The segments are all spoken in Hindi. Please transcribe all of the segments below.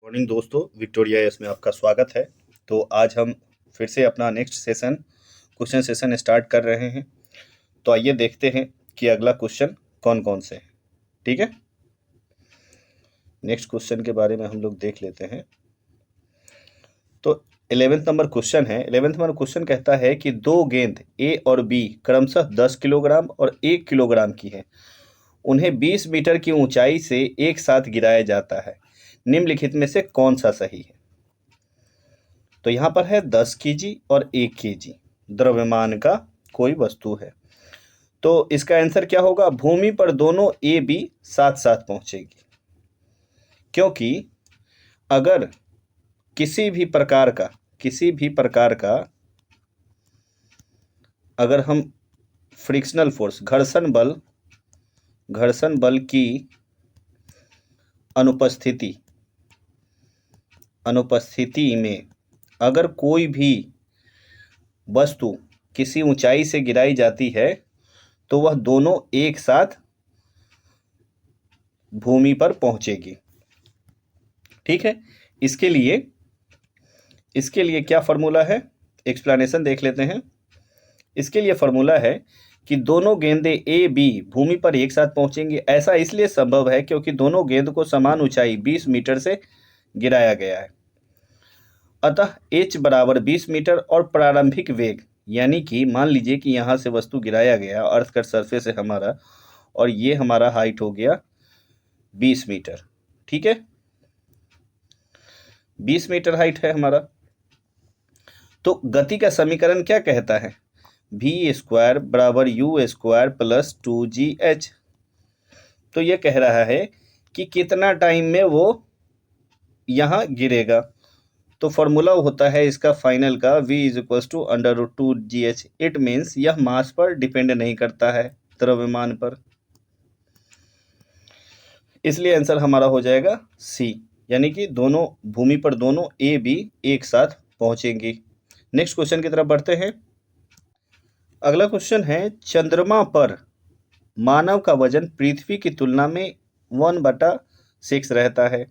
मॉर्निंग दोस्तों, विक्टोरिया एस में आपका स्वागत है। तो आज हम फिर से अपना next session question session start कर रहे हैं। तो आइए देखते हैं कि अगला क्वेश्चन कौन कौन से हैं। ठीक है, नेक्स्ट क्वेश्चन के बारे में हम लोग देख लेते हैं। तो 11th नंबर क्वेश्चन है। 11th नंबर क्वेश्चन कहता है कि दो गेंद ए और बी क्रमशः 10 किलोग्राम और 1 किलोग्राम की हैं। उन्हें 20 मीटर की ऊंचाई से एक साथ गिराया जाता है। निम्नलिखित में से कौन सा सही है? तो यहाँ पर है 10 केजी और 1 केजी द्रव्यमान का कोई वस्तु है। तो इसका आंसर क्या होगा? भूमि पर दोनों ए बी साथ साथ पहुंचेगी, क्योंकि अगर किसी भी प्रकार का अगर हम फ्रिक्शनल फोर्स घर्षण बल की अनुपस्थिति में अगर कोई भी वस्तु किसी ऊंचाई से गिराई जाती है तो वह दोनों एक साथ भूमि पर पहुंचेगी। ठीक है, इसके लिए क्या फॉर्मूला है? एक्सप्लेनेशन देख लेते हैं। इसके लिए फॉर्मूला है कि दोनों गेंदें ए बी भूमि पर एक साथ पहुंचेंगी। ऐसा इसलिए संभव है क्योंकि दोनों गेंद को समान ऊंचाई 20 मीटर से गिराया गया है। अतः h बराबर 20 मीटर और प्रारंभिक वेग, यानी कि मान लीजिए कि यहाँ से वस्तु गिराया गया, अर्थ का सरफेस है हमारा, और ये हमारा हाइट हो गया 20 मीटर। ठीक है, 20 मीटर हाइट है हमारा। तो गति का समीकरण क्या कहता है? v² बराबर u² प्लस 2gh। तो ये कह रहा है कि कितना टाइम में वो यहाँ गिरेगा। तो फॉर्मूला होता है इसका फाइनल का v = √2gh। इट मीन्स यह मास पर डिपेंड नहीं करता है, द्रव्यमान पर। इसलिए आंसर हमारा हो जाएगा सी, यानी कि दोनों भूमि पर दोनों ए बी एक साथ पहुंचेंगी। नेक्स्ट क्वेश्चन की तरफ बढ़ते हैं। अगला क्वेश्चन है, चंद्रमा पर मानव का वजन पृथ्वी की तुलना में 1/6 रहता है।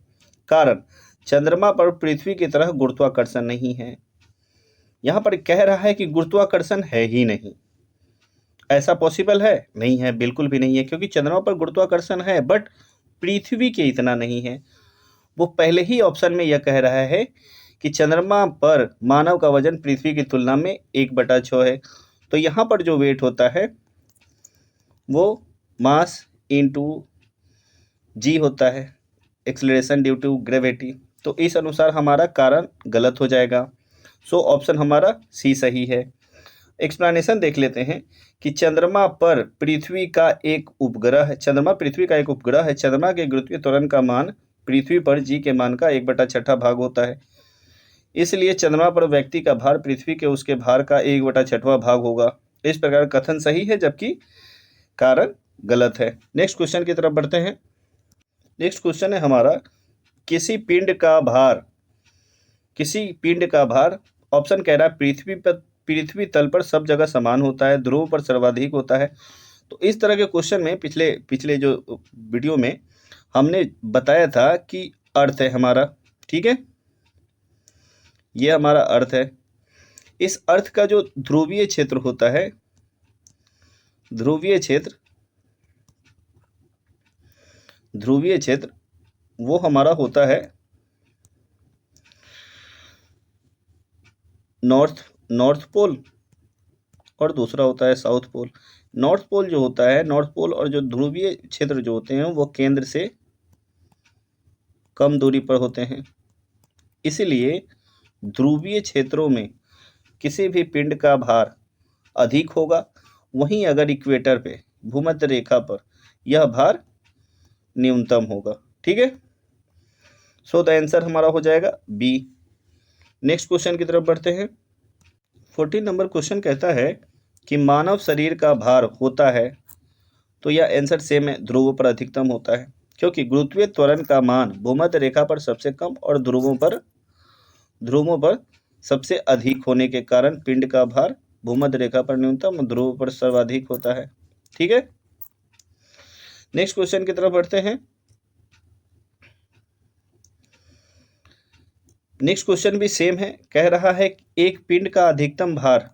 कारण, चंद्रमा पर पृथ्वी की तरह गुरुत्वाकर्षण नहीं है। यहाँ पर कह रहा है कि गुरुत्वाकर्षण है ही नहीं। ऐसा पॉसिबल है? नहीं है, बिल्कुल भी नहीं है, क्योंकि चंद्रमा पर गुरुत्वाकर्षण है बट पृथ्वी के इतना नहीं है। वो पहले ही ऑप्शन में यह कह रहा है कि चंद्रमा पर मानव का वजन पृथ्वी की तुलना में 1/6 है। तो यहाँ पर जो वेट होता है वो मास इंटू जी होता है, एक्सेलरेशन ड्यू टू ग्रेविटी। तो इस अनुसार हमारा कारण गलत हो जाएगा। सो ऑप्शन हमारा सी सही है। एक्सप्लेनेशन देख लेते हैं कि चंद्रमा पृथ्वी का एक उपग्रह है। चंद्रमा के गुरुत्वीय त्वरण का मान पृथ्वी पर जी के मान का 1/6 भाग होता है। इसलिए चंद्रमा पर व्यक्ति का भार पृथ्वी के उसके भार का 1/6वां भाग होगा। इस प्रकार कथन सही है जबकि कारण गलत है। नेक्स्ट क्वेश्चन की तरफ बढ़ते हैं। नेक्स्ट क्वेश्चन है हमारा, किसी पिंड का भार ऑप्शन कह रहा है पृथ्वी तल पर सब जगह समान होता है, ध्रुव पर सर्वाधिक होता है। तो इस तरह के क्वेश्चन में पिछले जो वीडियो में हमने बताया था कि अर्थ है हमारा। ठीक है, ये हमारा अर्थ है। इस अर्थ का जो ध्रुवीय क्षेत्र होता है, ध्रुवीय क्षेत्र वो हमारा होता है नॉर्थ पोल और दूसरा होता है साउथ पोल। नॉर्थ पोल और जो ध्रुवीय क्षेत्र जो होते हैं वो केंद्र से कम दूरी पर होते हैं। इसलिए ध्रुवीय क्षेत्रों में किसी भी पिंड का भार अधिक होगा, वहीं अगर इक्वेटर पे भूमध्य रेखा पर यह भार न्यूनतम होगा। ठीक है, सो द आंसर हमारा हो जाएगा बी। नेक्स्ट क्वेश्चन की तरफ बढ़ते हैं। 14 नंबर क्वेश्चन कहता है कि मानव शरीर का भार होता है, तो यह आंसर सेम है, ध्रुवों पर अधिकतम होता है, क्योंकि गुरुत्वीय त्वरण का मान भूमध्य रेखा पर सबसे कम और ध्रुवों पर सबसे अधिक होने के कारण पिंड का भार भूमध्य रेखा पर न्यूनतम, ध्रुवों पर सर्वाधिक होता है। ठीक है, नेक्स्ट क्वेश्चन की तरफ बढ़ते हैं। नेक्स्ट क्वेश्चन भी सेम है, कह रहा है एक पिंड का अधिकतम भार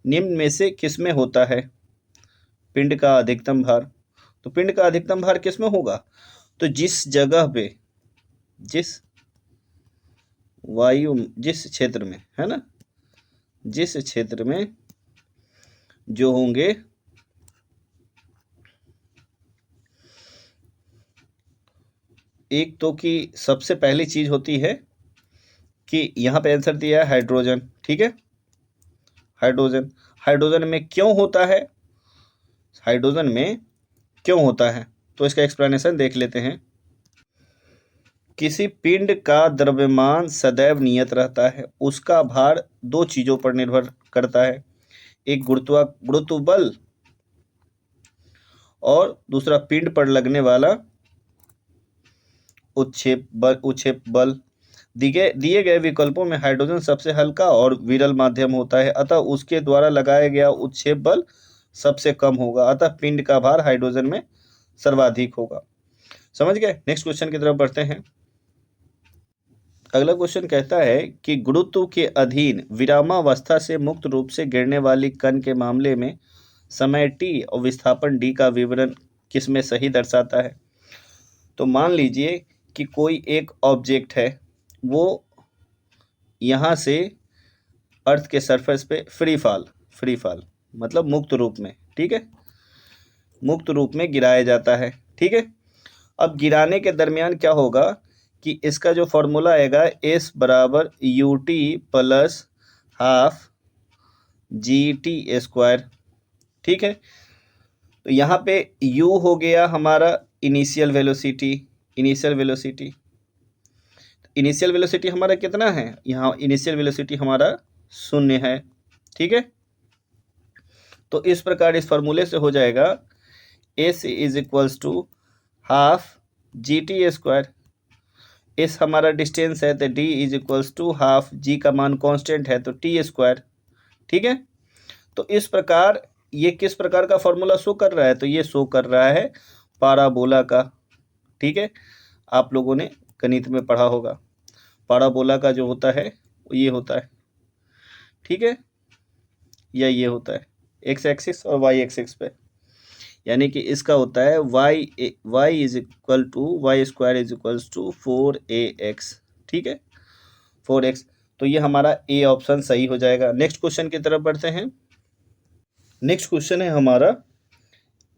निम्न में से किसमें होता है। पिंड का अधिकतम भार, तो पिंड का अधिकतम भार किसमें होगा, तो जिस जगह पे, जिस वायु, जिस क्षेत्र में, है ना, जिस क्षेत्र में जो होंगे एक तो कि सबसे पहली चीज होती है कि यहाँ पे आंसर दिया है हाइड्रोजन, ठीक है, हाइड्रोजन। हाइड्रोजन में क्यों होता है, हाइड्रोजन में क्यों होता है, तो इसका एक्सप्लेनेशन देख लेते हैं। किसी पिंड का द्रव्यमान सदैव नियत रहता है, उसका भार दो चीजों पर निर्भर करता है, एक गुरुत्व बल और दूसरा पिंड पर लगने वाला उत्क्षेप बल। दिए गए विकल्पों में हाइड्रोजन सबसे हल्का और विरल माध्यम होता है, अतः उसके द्वारा लगाया गया उत्क्षेप बल सबसे कम होगा, अतः पिंड का भार हाइड्रोजन में सर्वाधिक होगा। समझ गए। नेक्स्ट क्वेश्चन की तरफ बढ़ते हैं। अगला क्वेश्चन कहता है कि गुरुत्व के अधीन विरामावस्था से मुक्त रूप से गिरने वाली कण के मामले में समय t और विस्थापन d का विवरण किसमें सही दर्शाता है। तो मान लीजिए कि कोई एक ऑब्जेक्ट है, वो यहाँ से अर्थ के सरफेस पे फ्री फॉल मतलब मुक्त रूप में, ठीक है, मुक्त रूप में गिराया जाता है, ठीक है। अब गिराने के दरमियान क्या होगा कि इसका जो फॉर्मूला आएगा एस बराबर U T plus half G T square, ठीक है। तो यहाँ पे u हो गया हमारा इनिशियल वेलोसिटी, इनिशियल वेलोसिटी हमारा कितना है, यहाँ इनिशियल वेलोसिटी हमारा 0 है, ठीक है। तो इस प्रकार इस फॉर्मूले से हो जाएगा s is equals to half G T square, s हमारा डिस्टेंस है तो d is equals to half, g का मान कांस्टेंट है तो टी स्क्वायर, ठीक है। तो इस प्रकार ये किस प्रकार का फॉर्मूला शो कर रहा है, तो ये शो कर रहा है पाराबोला का, ठीक है। आप लोगों ने गणित में पढ़ा होगा, पाराबोला का जो होता है वो ये होता है, ठीक है, या ये होता है एक्स एक्सिस और वाई एक्सिस पे, यानी कि इसका होता है y is equal to y square is equals to 4ax, ठीक है, 4x। तो ये हमारा ए ऑप्शन सही हो जाएगा। नेक्स्ट क्वेश्चन की तरफ बढ़ते हैं। नेक्स्ट क्वेश्चन है हमारा,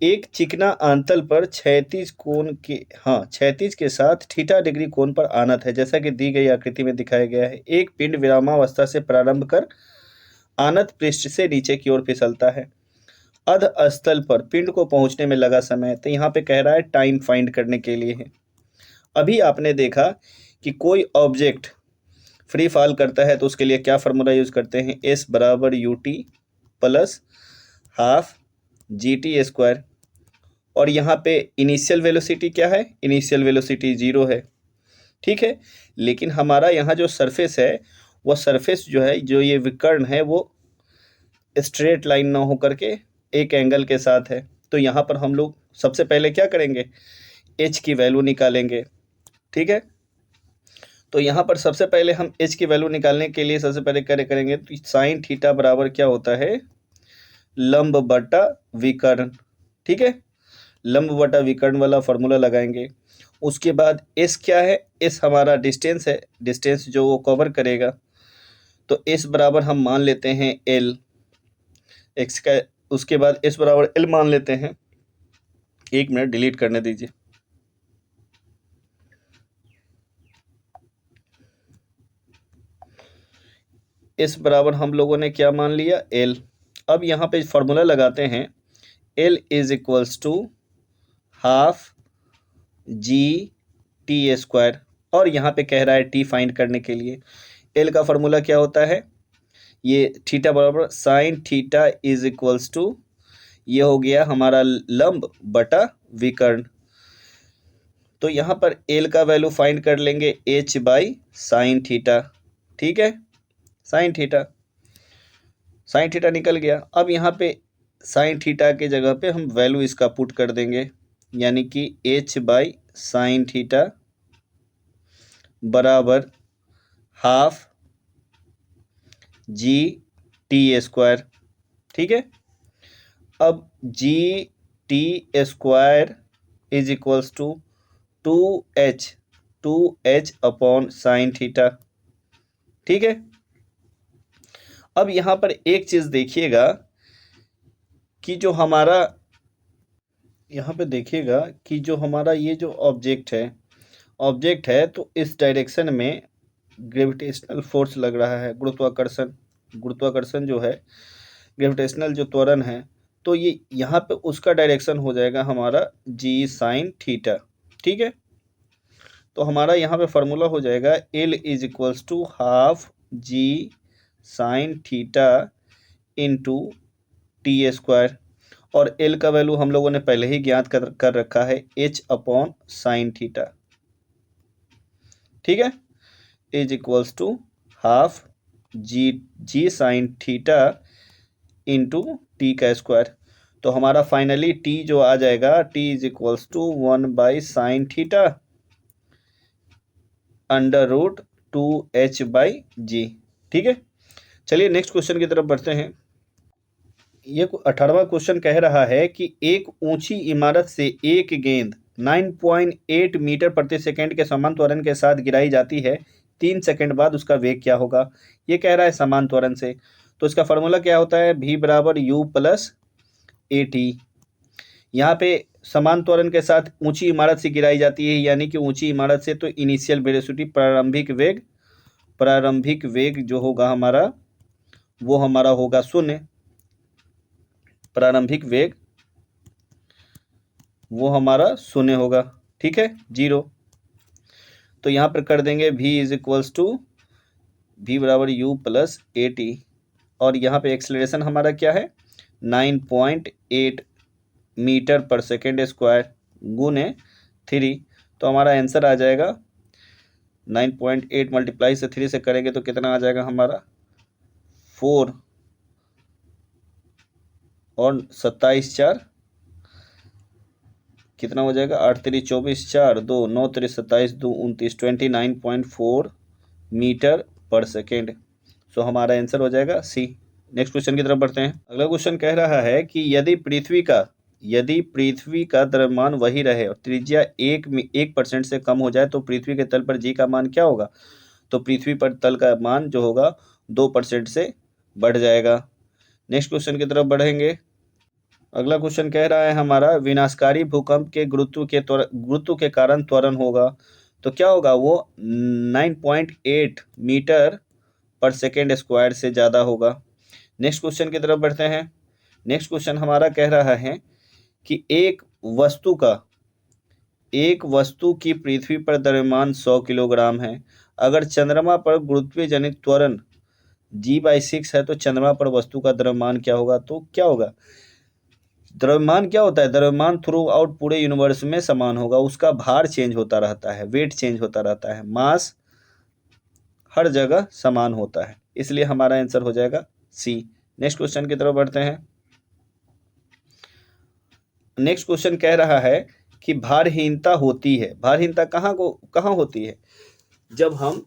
एक चिकना आंतल पर क्षैतिज के साथ थीटा डिग्री कोण पर आनत है, जैसा कि दी गई आकृति में दिखाया गया है। एक पिंड विरामावस्था से प्रारंभ कर आनत पृष्ठ से नीचे की ओर फिसलता है, अध स्थल पर पिंड को पहुंचने में लगा समय, तो यहाँ पे कह रहा है टाइम फाइंड करने के लिए है। अभी आपने देखा कि कोई ऑब्जेक्ट फ्री फॉल करता है तो उसके लिए क्या फार्मूला यूज करते हैं, एस बराबर U T plus half G T square, और यहाँ पे इनिशियल वेलोसिटी क्या है, इनिशियल वेलोसिटी 0 है, ठीक है। लेकिन हमारा यहाँ जो सरफेस है वो सरफेस जो है, जो ये विकर्ण है वो स्ट्रेट लाइन ना हो करके एक एंगल के साथ है, तो यहाँ पर हम लोग सबसे पहले क्या करेंगे, एच की वैल्यू निकालेंगे, ठीक है। तो यहाँ पर सबसे पहले हम एच की वैल्यू निकालने के लिए सबसे पहले क्या करेंगे, तो साइन थीटा बराबर क्या होता है, लंब बटा विकर्ण, ठीक है, लंब बटा विकर्ण वाला फॉर्मूला लगाएंगे। उसके बाद एस क्या है, एस हमारा डिस्टेंस है, डिस्टेंस जो वो कवर करेगा, तो एस बराबर हम मान लेते हैं एल एक्स का, उसके बाद एस बराबर एल मान लेते हैं। एक मिनट डिलीट करने दीजिए। एस बराबर हम लोगों ने क्या मान लिया, एल। अब यहाँ पे फॉर्मूला लगाते हैं, l is equals to half G T square, और यहाँ पे कह रहा है टी फाइंड करने के लिए एल का फॉर्मूला क्या होता है, ये थीटा बराबर sine theta is equals to, ये हो गया हमारा लंब बटा विकर्ण। तो यहाँ पर एल का वैल्यू फाइंड कर लेंगे एच बाई साइन थीटा, ठीक है, साइन थीटा निकल गया। अब यहाँ पे साइन थीटा के जगह पे हम वैल्यू इसका पुट कर देंगे, यानी कि एच बाई साइन थीटा बराबर हाफ जी टी स्क्वायर। ठीक है, अब G T square is equals to 2h upon sine theta. ठीक है, अब यहां पर एक चीज देखिएगा कि जो हमारा यहाँ पे देखिएगा कि जो हमारा ये जो ऑब्जेक्ट है तो इस डायरेक्शन में ग्रेविटेशनल फोर्स लग रहा है, गुरुत्वाकर्षण जो है, ग्रेविटेशनल जो त्वरण है, तो ये यहाँ पे उसका डायरेक्शन हो जाएगा हमारा जी साइन थीटा। ठीक है, तो हमारा यहाँ पे फॉर्मूला हो जाएगा L is equals to half ji sine theta into T square, और L का वैल्यू हम लोगों ने पहले ही ज्ञात कर रखा है H अपॉन साइन थीटा। ठीक है, is equals to half ji sine theta into t का स्क्वायर। तो हमारा फाइनली टी जो आ जाएगा, t is equals to sine theta under root 2h/g। ठीक है, चलिए नेक्स्ट क्वेश्चन की तरफ बढ़ते हैं। ये 18वां क्वेश्चन कह रहा है कि एक ऊंची इमारत से एक गेंद 9.8 मीटर प्रति सेकंड के समान त्वरण के साथ गिराई जाती है, 3 सेकंड बाद उसका वेग क्या होगा। ये कह रहा है समान त्वरण से, तो इसका फार्मूला क्या होता है, v बराबर u प्लस ए टी। यहाँ पे समान त्वरण के साथ ऊंची इमारत से गिराई जाती है, यानी कि ऊंची इमारत से, तो इनिशियल वेलोसिटी प्रारंभिक वेग जो होगा हमारा, वो हमारा होगा 0। प्रारंभिक वेग वो हमारा 0 होगा। ठीक है, 0। तो यहाँ पर कर देंगे v is equals to v बराबर u प्लस ए टी, और यहाँ पे एक्सेलरेशन हमारा क्या है, 9.8 मीटर पर सेकेंड स्क्वायर गुने 3। तो हमारा आंसर आ जाएगा 9.8 मल्टीप्लाई से 3 से करेंगे तो कितना आ जाएगा हमारा, 4 और 27 4 कितना हो जाएगा, 8 3 24 4 2 9 3 27 2 29 29.4 मीटर पर सेकेंड। सो हमारा आंसर हो जाएगा सी। नेक्स्ट क्वेश्चन की तरफ बढ़ते हैं। अगला क्वेश्चन कह रहा है कि यदि पृथ्वी का द्रव्यमान वही रहे और त्रिज्या 1% से कम हो जाए तो पृथ्वी के तल पर जी का मान क्या होगा। तो पृथ्वी पर तल का मान जो होगा 2% से बढ़ जाएगा। नेक्स्ट क्वेश्चन की तरफ बढ़ेंगे। अगला क्वेश्चन कह रहा है हमारा, विनाशकारी भूकंप के गुरुत्व के कारण त्वरण होगा, तो क्या होगा, वो 9.8 मीटर पर सेकेंड स्क्वायर से ज़्यादा होगा। नेक्स्ट क्वेश्चन की तरफ बढ़ते हैं। नेक्स्ट क्वेश्चन हमारा कह रहा है कि एक वस्तु की पृथ्वी पर द्रव्यमान 100 किलोग्राम है। अगर चंद्रमा पर गुरुत्वीय जनित त्वरण g/6 है तो चंद्रमा पर वस्तु का द्रव्यमान क्या होगा। तो क्या होगा, द्रव्यमान क्या होता है, द्रव्यमान थ्रू आउट पूरे यूनिवर्स में समान होगा, उसका भार चेंज होता रहता है, वेट चेंज होता रहता है, मास हर जगह समान होता है, इसलिए हमारा आंसर हो जाएगा सी। नेक्स्ट क्वेश्चन की तरफ बढ़ते हैं। नेक्स्ट क्वेश्चन कह रहा है कि भारहीनता होती है, भारहीनता कहाँ होती है, जब हम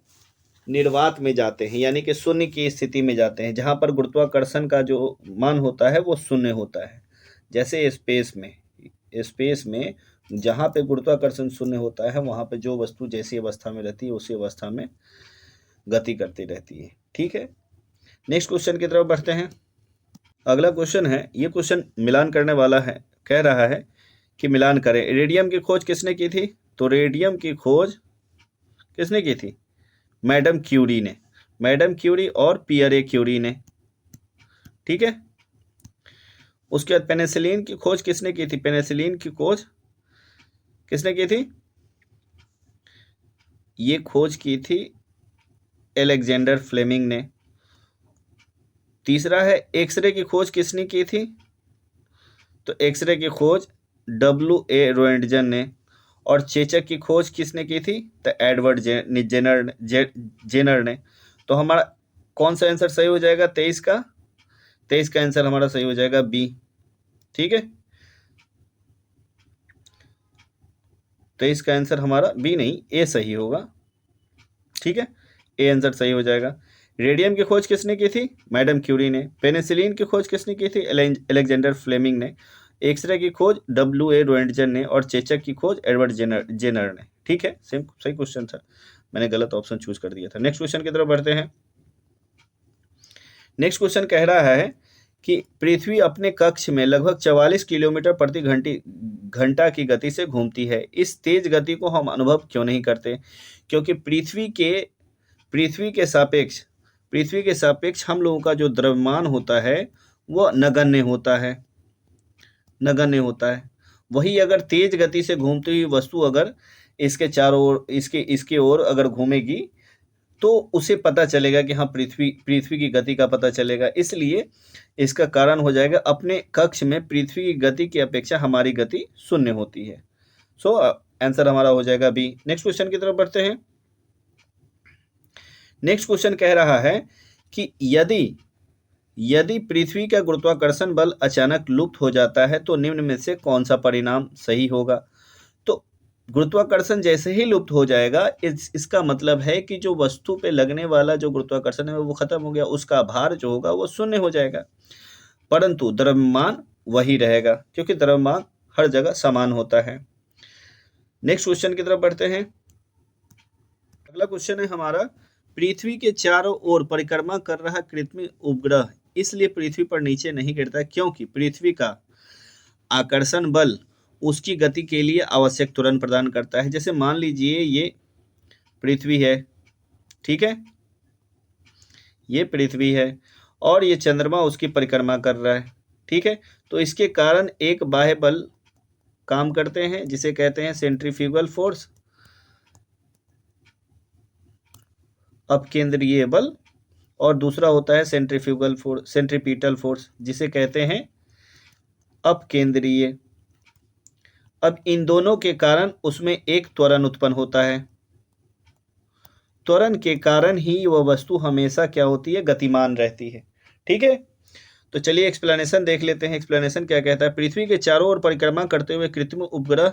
निर्वात में जाते हैं, यानी कि शून्य की स्थिति में जाते हैं, जहाँ पर गुरुत्वाकर्षण का जो मान होता है वो 0 होता है। जैसे स्पेस में जहाँ पे गुरुत्वाकर्षण 0 होता है, वहाँ पे जो वस्तु जैसी अवस्था में रहती है उसी अवस्था में गति करती रहती है। ठीक है, नेक्स्ट क्वेश्चन की तरफ बढ़ते हैं। अगला क्वेश्चन है, ये क्वेश्चन मिलान करने वाला है। कह रहा है कि मिलान करें। रेडियम की खोज किसने की थी, तो रेडियम की खोज किसने की थी, मैडम क्यूरी और पियरे क्यूरी ने। ठीक है, उसके बाद पेनिसिलिन की खोज किसने की थी, पेनिसिलिन की खोज किसने की थी, ये खोज की थी अलेक्जेंडर फ्लेमिंग ने। तीसरा है एक्सरे की खोज किसने की थी, तो एक्सरे की खोज W.A. रोएंटजन ने। और चेचक की खोज किसने की थी, तो एडवर्ड जेनर ने। तो हमारा कौन सा आंसर सही हो जाएगा, 23 का आंसर हमारा सही हो जाएगा बी। ठीक है, 23 का आंसर हमारा बी नहीं, ए सही होगा। ठीक है, ए आंसर सही हो जाएगा। रेडियम की खोज किसने की थी? मैडम क्यूरी ने। पेनिसिलिन की खोज किसने की थी? अलेक्जेंडर फ्लेमिंग ने। एक्सरे की खोज W.A. रोएंटजन ने। और चेचक की खोज एडवर्ड जेनर ने। ठीक है, सेम सही क्वेश्चन था, मैंने गलत ऑप्शन चूज कर दिया था। नेक्स्ट क्वेश्चन की तरफ बढ़ते हैं। नेक्स्ट क्वेश्चन कह रहा है कि पृथ्वी अपने कक्ष में लगभग 44 किलोमीटर प्रति घंटा की गति से घूमती है। इस तेज गति को हम अनुभव क्यों नहीं करते? क्योंकि पृथ्वी के सापेक्ष हम लोगों का जो द्रव्यमान होता है वो नगण्य होता है। वही अगर तेज गति से घूमती हुई वस्तु अगर इसके चारों ओर इसके ओर अगर घूमेगी तो उसे पता चलेगा कि हाँ पृथ्वी की गति का पता चलेगा। इसलिए इसका कारण हो जाएगा अपने कक्ष में पृथ्वी की गति की अपेक्षा हमारी गति शून्य होती है। सो आंसर हमारा हो जाएगा बी। नेक्स्ट क्वेश्चन की तरफ बढ़ते हैं। नेक्स्ट क्वेश्चन कह रहा है कि यदि पृथ्वी का गुरुत्वाकर्षण बल अचानक लुप्त हो जाता है तो निम्न में से कौन सा परिणाम सही होगा? तो गुरुत्वाकर्षण जैसे ही लुप्त हो जाएगा इसका मतलब है कि जो वस्तु पे लगने वाला जो गुरुत्वाकर्षण है वो खत्म हो गया, उसका भार जो होगा वो शून्य हो जाएगा, परंतु द्रव्यमान वही रहेगा क्योंकि द्रव्यमान हर जगह समान होता है। नेक्स्ट क्वेश्चन की तरफ बढ़ते हैं। अगला क्वेश्चन है हमारा, पृथ्वी के चारों ओर परिक्रमा कर रहा कृत्रिम उपग्रह इसलिए पृथ्वी पर नीचे नहीं गिरता क्योंकि पृथ्वी का आकर्षण बल उसकी गति के लिए आवश्यक त्वरण प्रदान करता है। जैसे मान लीजिए ये पृथ्वी है, ठीक है, ये पृथ्वी है और ये चंद्रमा उसकी परिक्रमा कर रहा है, ठीक है, तो इसके कारण एक बाह्य बल काम करते हैं जिसे कहते हैं सेंट्रीफ्यूगल फोर्स, अपकेंद्रीय बल, और दूसरा होता है सेंट्रीपिटल फोर्स जिसे कहते हैं अपकेंद्रीय। अब इन दोनों के कारण उसमें एक त्वरण उत्पन्न होता है। त्वरण के कारण ही वह वस्तु हमेशा क्या होती है? गतिमान रहती है। ठीक है, तो चलिए एक्सप्लेनेशन देख लेते हैं। एक्सप्लेनेशन क्या कहता है? पृथ्वी के चारों ओर परिक्रमा करते हुए कृत्रिम उपग्रह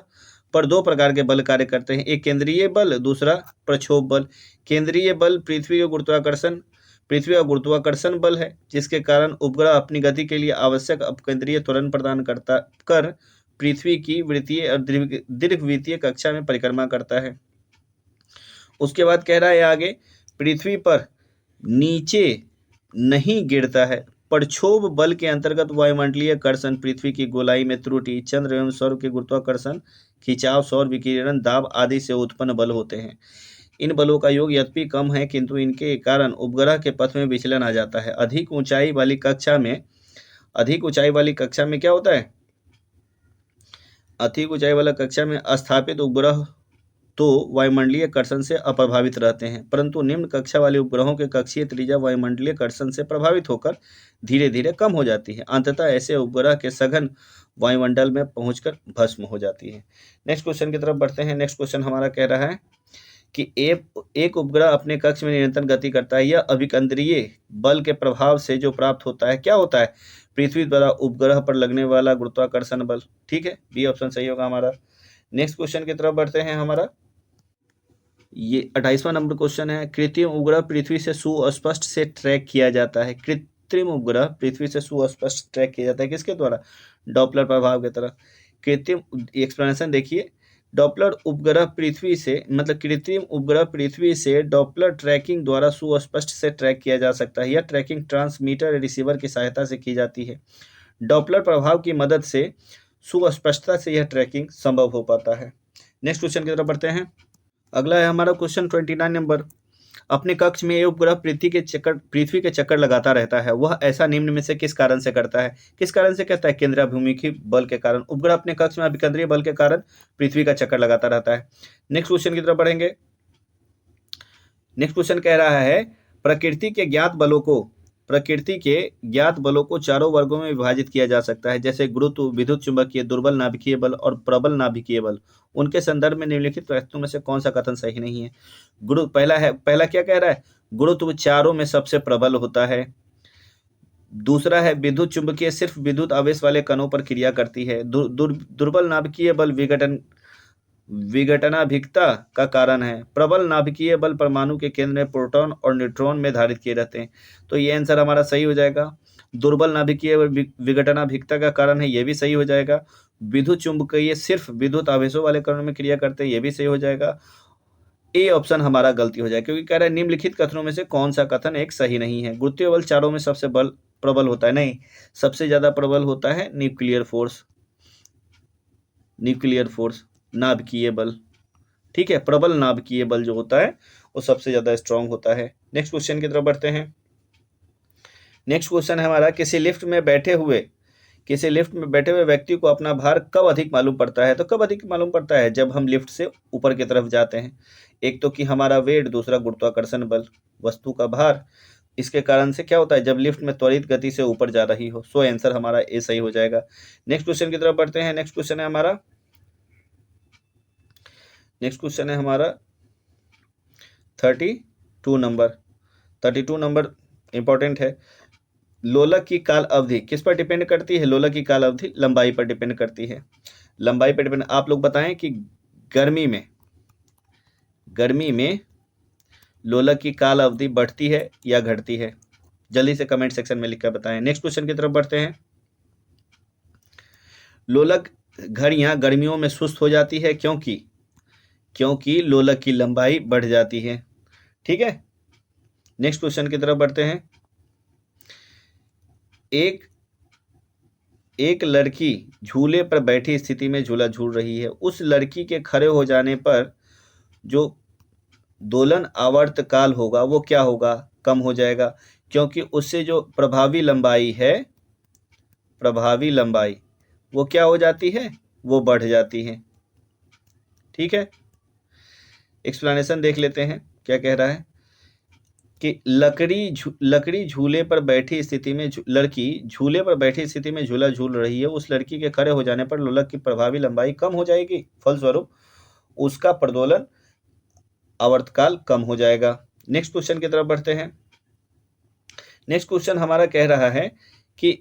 पर दो प्रकार के बल कार्य करते हैं, एक केंद्रीय बल, दूसरा प्रक्षोभ बल। केंद्रीय बल पृथ्वी का गुरुत्वाकर्षण बल है जिसके कारण उपग्रह अपनी गति के लिए आवश्यक अपकेंद्रीय त्वरण प्रदान कर पृथ्वी की वृत्तीय और दीर्घवृत्तीय कक्षा में परिक्रमा करता है। उसके बाद कह रहा है आगे, पृथ्वी पर नीचे नहीं गिरता है। प्रक्षोभ बल के अंतर्गत वायुमंडलीय कर्षण, पृथ्वी की गोलाई में त्रुटि, चंद्र एवं सौर के गुरुत्वाकर्षण, खिंचाव, सौर विकिरण, दाब आदि से उत्पन्न बल होते हैं। इन बलों का योग यद्यपि कम है किंतु इनके कारण उपग्रह के पथ में विचलन आ जाता है। अधिक ऊंचाई वाली कक्षा में क्या होता है? अधिक ऊंचाई वाला कक्षा में स्थापित उपग्रह तो वायुमंडलीय कर्षण से अप्रभावित रहते हैं, परंतु निम्न कक्षा वाले उपग्रहों के कक्षीय त्रिज्या वायुमंडलीय कर्षण से प्रभावित होकर धीरे धीरे कम हो जाती है। अंततः ऐसे उपग्रह के सघन वायुमंडल में पहुंचकर भस्म हो जाती है। नेक्स्ट क्वेश्चन की तरफ बढ़ते हैं। नेक्स्ट क्वेश्चन हमारा कह रहा है कि एक उपग्रह अपने कक्ष में निरंतर गति करता है। यह अभिकेंद्रीय बल के प्रभाव से जो प्राप्त होता है, क्या होता है? पृथ्वी द्वारा उपग्रह पर लगने वाला गुरुत्वाकर्षण बल। ठीक है, बी ऑप्शन सही होगा हमारा। नेक्स्ट क्वेश्चन की तरफ बढ़ते हैं। हमारा ये 28वां नंबर क्वेश्चन है, कृत्रिम उपग्रह पृथ्वी से सुस्पष्ट से ट्रैक किया जाता है। कृत्रिम उपग्रह पृथ्वी से सुस्पष्ट ट्रैक किया जाता है किसके द्वारा? डॉपलर प्रभाव की तरह। कृत्रिम एक्सप्लेनेशन देखिए, कृत्रिम उपग्रह पृथ्वी से डॉपलर ट्रैकिंग द्वारा सुस्पष्ट से ट्रैक किया जा सकता है। यह ट्रैकिंग ट्रांसमीटर रिसीवर की सहायता से की जाती है। डॉपलर प्रभाव की मदद से सुस्पष्टता से यह ट्रैकिंग संभव हो पाता है। नेक्स्ट क्वेश्चन की तरफ बढ़ते हैं। अगला है हमारा क्वेश्चन 29 नंबर, अपने कक्ष में यह उपग्रह पृथ्वी के चक्कर लगाता रहता है, वह ऐसा निम्न में से किस कारण से करता है? किस कारण से कहता है? केंद्राभिमुखी बल के कारण। उपग्रह अपने कक्ष में अभिकेंद्रीय बल के कारण पृथ्वी का चक्कर लगाता रहता है। नेक्स्ट क्वेश्चन की तरफ बढ़ेंगे। नेक्स्ट क्वेश्चन कह रहा है, प्रकृति के ज्ञात बलों को चारों वर्गों में विभाजित किया जा सकता है, जैसे गुरुत्व, विद्युत चुंबकीय, दुर्बल नाभिकीय बल और प्रबल नाभिकीय बल। उनके संदर्भ में निम्नलिखित तथ्यों में से कौन सा कथन सही नहीं है? पहला क्या कह रहा है? गुरुत्व चारों में सबसे प्रबल होता है। दूसरा है विद्युत चुंबकीय सिर्फ विद्युत आवेश वाले कणों पर क्रिया करती है। दुर्बल नाभिकीय बल विघटनाभिक्ता का कारण है। प्रबल नाभिकीय बल परमाणु के केंद्र में प्रोटॉन और न्यूट्रॉन में धारित किए रहते हैं, तो ये आंसर हमारा सही हो जाएगा। दुर्बल नाभिकीय विघटनाभिक्ता का कारण है, ये भी सही हो जाएगा। विद्युत चुंबकीय सिर्फ विद्युत आवेशों वाले कणों में क्रिया करते हैं, ये भी सही हो जाएगा। ए ऑप्शन हमारा गलती हो जाएगा, क्योंकि कह रहा है निम्नलिखित कथनों में से कौन सा कथन एक सही नहीं है। गुरुत्वीय बल चारों में सबसे प्रबल होता है, नहीं, सबसे ज्यादा प्रबल होता है न्यूक्लियर फोर्स, नाभिकीय बल, ठीक है। प्रबल नाभिकीय बल जो होता है वो सबसे ज्यादा स्ट्रांग होता है। नेक्स्ट क्वेश्चन की तरफ बढ़ते हैं। नेक्स्ट क्वेश्चन है हमारा, किसी लिफ्ट में बैठे हुए व्यक्ति को अपना भार कब अधिक मालूम पड़ता है? तो कब अधिक मालूम पड़ता है? जब हम लिफ्ट से ऊपर की तरफ जाते हैं। एक तो कि हमारा वेट, दूसरा गुरुत्वाकर्षण बल, वस्तु का भार, इसके कारण से क्या होता है? जब लिफ्ट में त्वरित गति से ऊपर जा रही हो। सो आंसर हमारा ए सही हो जाएगा। नेक्स्ट क्वेश्चन की तरफ बढ़ते हैं। नेक्स्ट क्वेश्चन है हमारा 32 नंबर इंपॉर्टेंट है। लोलक की काल अवधि किस पर डिपेंड करती है? लोलक की काल अवधि लंबाई पर डिपेंड करती है। लंबाई पर डिपेंड। आप लोग बताएं कि गर्मी में लोलक की काल अवधि बढ़ती है या घटती है? जल्दी से कमेंट सेक्शन में लिखकर बताएं। नेक्स्ट क्वेश्चन की तरफ बढ़ते हैं। लोलक घड़ियां गर्मियों में सुस्त हो जाती है, क्योंकि लोलक की लंबाई बढ़ जाती है, ठीक है। नेक्स्ट क्वेश्चन की तरफ बढ़ते हैं। एक लड़की झूले पर बैठी स्थिति में झूला झूल रही है। उस लड़की के खड़े हो जाने पर जो दोलन आवर्त काल होगा वो क्या होगा? कम हो जाएगा, क्योंकि उससे जो प्रभावी लंबाई वो क्या हो जाती है? वो बढ़ जाती है, ठीक है। एक्सप्लेनेशन देख लेते हैं क्या कह रहा है कि लड़की झूले पर बैठी स्थिति में झूला झूल रही है। उस लड़की के खड़े हो जाने पर लोलक की प्रभावी लंबाई कम हो जाएगी, फलस्वरूप उसका प्रदोलन आवर्तकाल कम हो जाएगा। नेक्स्ट क्वेश्चन की तरफ बढ़ते हैं। नेक्स्ट क्वेश्चन हमारा कह रहा है कि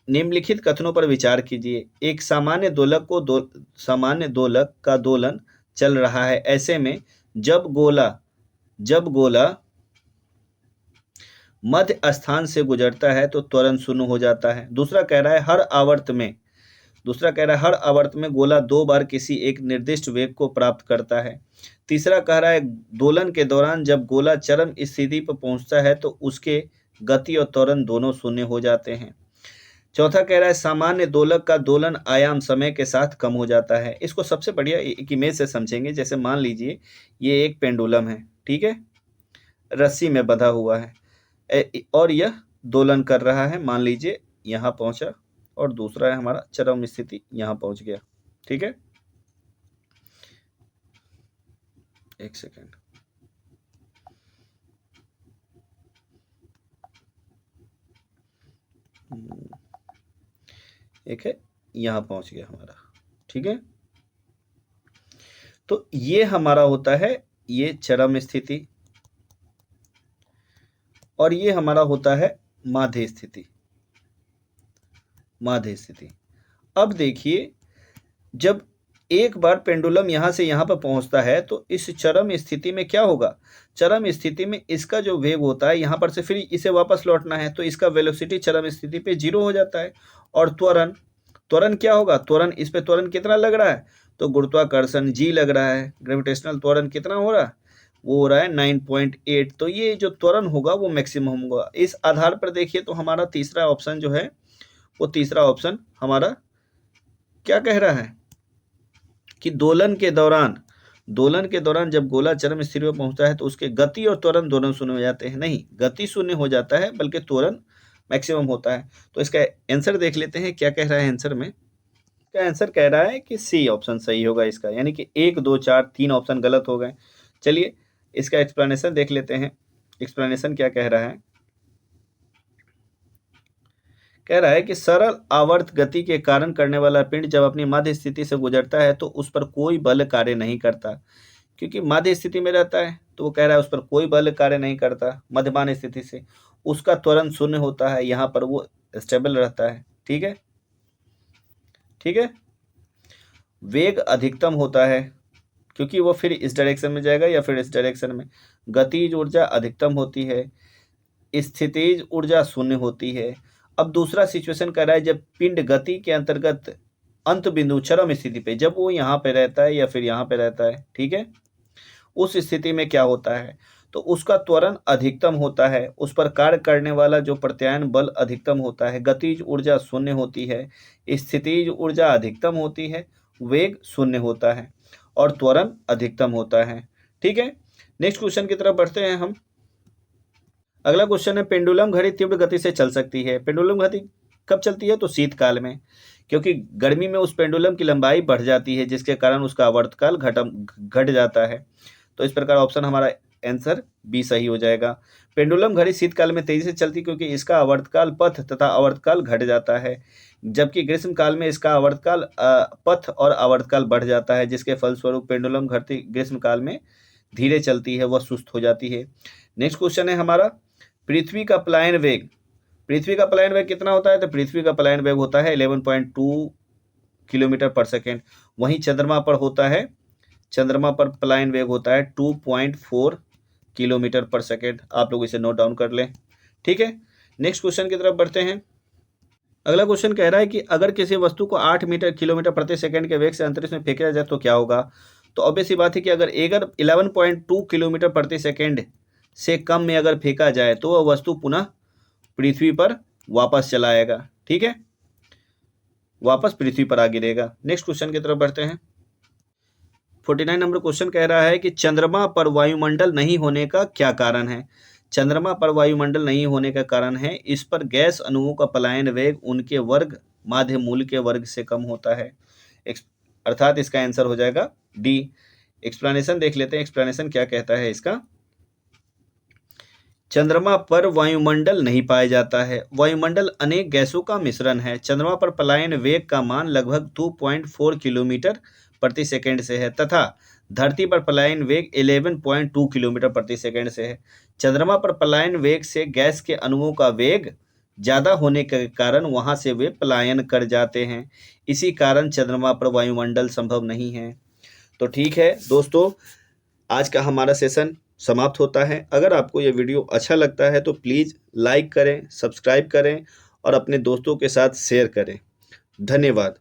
निम्नलिखित कथनों पर विचार कीजिए। एक सामान्य दोलक का दोलन चल रहा है। ऐसे में जब गोला मध्य स्थान से गुजरता है तो त्वरण शून्य हो जाता है। दूसरा कह रहा है हर आवर्त में गोला 2 बार किसी एक निर्दिष्ट वेग को प्राप्त करता है। तीसरा कह रहा है दोलन के दौरान जब गोला चरम स्थिति पर पहुंचता है तो उसके गति और त्वरण दोनों शून्य हो जाते हैं। चौथा कह रहा है सामान्य दोलक का दोलन आयाम समय के साथ कम हो जाता है। इसको सबसे बढ़िया एक इमेज से समझेंगे। जैसे मान लीजिए ये एक पेंडुलम है, ठीक है, रस्सी में बंधा हुआ है और यह दोलन कर रहा है। मान लीजिए यहाँ पहुंचा और दूसरा है हमारा चरम स्थिति, यहाँ पहुंच गया, ठीक है। एक सेकेंड, एक है यहाँ पहुंच गया हमारा, ठीक है। तो ये हमारा होता है ये चरम स्थिति और ये हमारा होता है माध्य स्थिति। अब देखिए जब एक बार पेंडुलम यहां से यहां पर पहुंचता है तो इस चरम स्थिति में क्या होगा? चरम स्थिति में इसका जो वेग होता है यहां पर से फिर इसे वापस लौटना है तो इसका वेलोसिटी चरम स्थिति पे 0 हो जाता है। और त्वरण क्या होगा? इस पे त्वरण कितना लग रहा है? तो गुरुत्वाकर्षण G लग रहा है। ग्रेविटेशनल त्वरण कितना हो रहा है? वो हो रहा है 9.8। तो ये जो त्वरण होगा वो मैक्सिमम होगा। इस आधार पर देखिए तो हमारा तीसरा ऑप्शन जो है वो तीसरा ऑप्शन हमारा क्या कह रहा है कि दोलन के दौरान जब गोला चरम स्थिति पर पहुंचता है तो उसके गति और त्वरण दोनों शून्य हो जाते हैं। नहीं, गति शून्य हो जाता है बल्कि त्वरण मैक्सिमम होता है। तो इसका आंसर देख लेते हैं क्या कह रहा है आंसर में। क्या आंसर कह रहा है कि सी ऑप्शन सही होगा इसका, यानी कि 1 2 4 3 ऑप्शन गलत हो गए। चलिए इसका एक्सप्लेनेशन देख लेते हैं। एक्सप्लेनेशन क्या कह रहा है? कह रहा है कि सरल आवर्त गति के कारण करने वाला पिंड जब अपनी माध्य स्थिति से गुजरता है तो उस पर कोई बल कार्य नहीं करता, क्योंकि माध्य स्थिति में रहता है तो वो कह रहा है उस पर कोई बल कार्य नहीं करता। मध्यमान स्थिति से उसका त्वरण शून्य होता है, यहाँ पर वो स्टेबल रहता है, ठीक है। वेग अधिकतम होता है क्योंकि वो फिर इस डायरेक्शन में जाएगा या फिर इस डायरेक्शन में। गतिज ऊर्जा अधिकतम होती है, स्थितिज ऊर्जा शून्य होती है। अब दूसरा सिचुएशन कह रहा है जब पिंड गति के अंतर्गत अंत बिंदु चरम स्थिति पे, जब वो यहाँ पे रहता है या फिर यहाँ पे रहता है, ठीक है, उस स्थिति में क्या होता है, तो उसका त्वरण अधिकतम होता है, उस पर कार्य करने वाला जो प्रत्यायन बल अधिकतम होता है। गतिज ऊर्जा शून्य होती है, स्थितिज ऊर्जा अधिकतम होती है, वेग शून्य होता है और त्वरण अधिकतम होता है। ठीक है, नेक्स्ट क्वेश्चन की तरफ बढ़ते हैं हम। अगला क्वेश्चन है पेंडुलम घड़ी तीव्र गति से चल सकती है। पेंडुलम घड़ी कब चलती है, तो शीतकाल में, क्योंकि गर्मी में उस पेंडुलम की लंबाई बढ़ जाती है जिसके कारण उसका आवर्तकाल घट जाता है। तो इस प्रकार ऑप्शन हमारा आंसर बी सही हो जाएगा। पेंडुलम घड़ी शीतकाल में तेजी से चलती क्योंकि इसका आवर्तकाल पथ तथा आवर्तकाल घट जाता है, जबकि ग्रीष्म काल में इसका आवर्तकाल पथ और आवर्तकाल बढ़ जाता है, जिसके फलस्वरूप पेंडुलम घड़ी ग्रीष्म काल में धीरे चलती है, वह सुस्त हो जाती है। नेक्स्ट क्वेश्चन है हमारा पृथ्वी का पलायन वेग। पृथ्वी का पलायन वेग कितना होता है, तो पृथ्वी का पलायन वेग होता है 11.2 किलोमीटर पर सेकेंड। वहीं चंद्रमा पर होता है, चंद्रमा पर पलायन वेग होता है 2.4 किलोमीटर पर सेकेंड। आप लोग इसे नोट डाउन कर लें। ठीक है, नेक्स्ट क्वेश्चन की तरफ बढ़ते हैं। अगला क्वेश्चन कह रहा है कि अगर किसी वस्तु को 8 किलोमीटर प्रति सेकंड के वेग से अंतरिक्ष में फेंका जाए तो क्या होगा। तो ऑब्वियस सी बात है कि अगर 11.2 किलोमीटर प्रति सेकंड से कम में अगर फेंका जाए तो वह वस्तु पुनः पृथ्वी पर वापस चला आएगा। ठीक है, वापस पृथ्वी पर आ गिरेगा। नेक्स्ट क्वेश्चन की तरफ बढ़ते हैं। 49 नंबर क्वेश्चन कह रहा है कि चंद्रमा पर वायुमंडल नहीं होने का क्या कारण है। चंद्रमा पर वायुमंडल नहीं होने का कारण है इस पर गैस अणुओं का पलायन वेग उनके वर्ग माध्य मूल के वर्ग से कम होता है, अर्थात इसका आंसर हो जाएगा डी। एक्सप्लेनेशन देख लेते हैं, एक्सप्लेनेशन क्या कहता है इसका। चंद्रमा पर वायुमंडल नहीं पाया जाता है। वायुमंडल अनेक गैसों का मिश्रण है। चंद्रमा पर पलायन वेग का मान लगभग 2.4 किलोमीटर प्रति सेकंड से है तथा धरती पर पलायन वेग 11.2 किलोमीटर प्रति सेकंड से है। चंद्रमा पर पलायन वेग से गैस के अणुओं का वेग ज़्यादा होने के कारण वहां से वे पलायन कर जाते हैं। इसी कारण चंद्रमा पर वायुमंडल संभव नहीं है। तो ठीक है दोस्तों, आज का हमारा सेशन समाप्त होता है। अगर आपको यह वीडियो अच्छा लगता है तो प्लीज़ लाइक करें, सब्सक्राइब करें और अपने दोस्तों के साथ शेयर करें। धन्यवाद।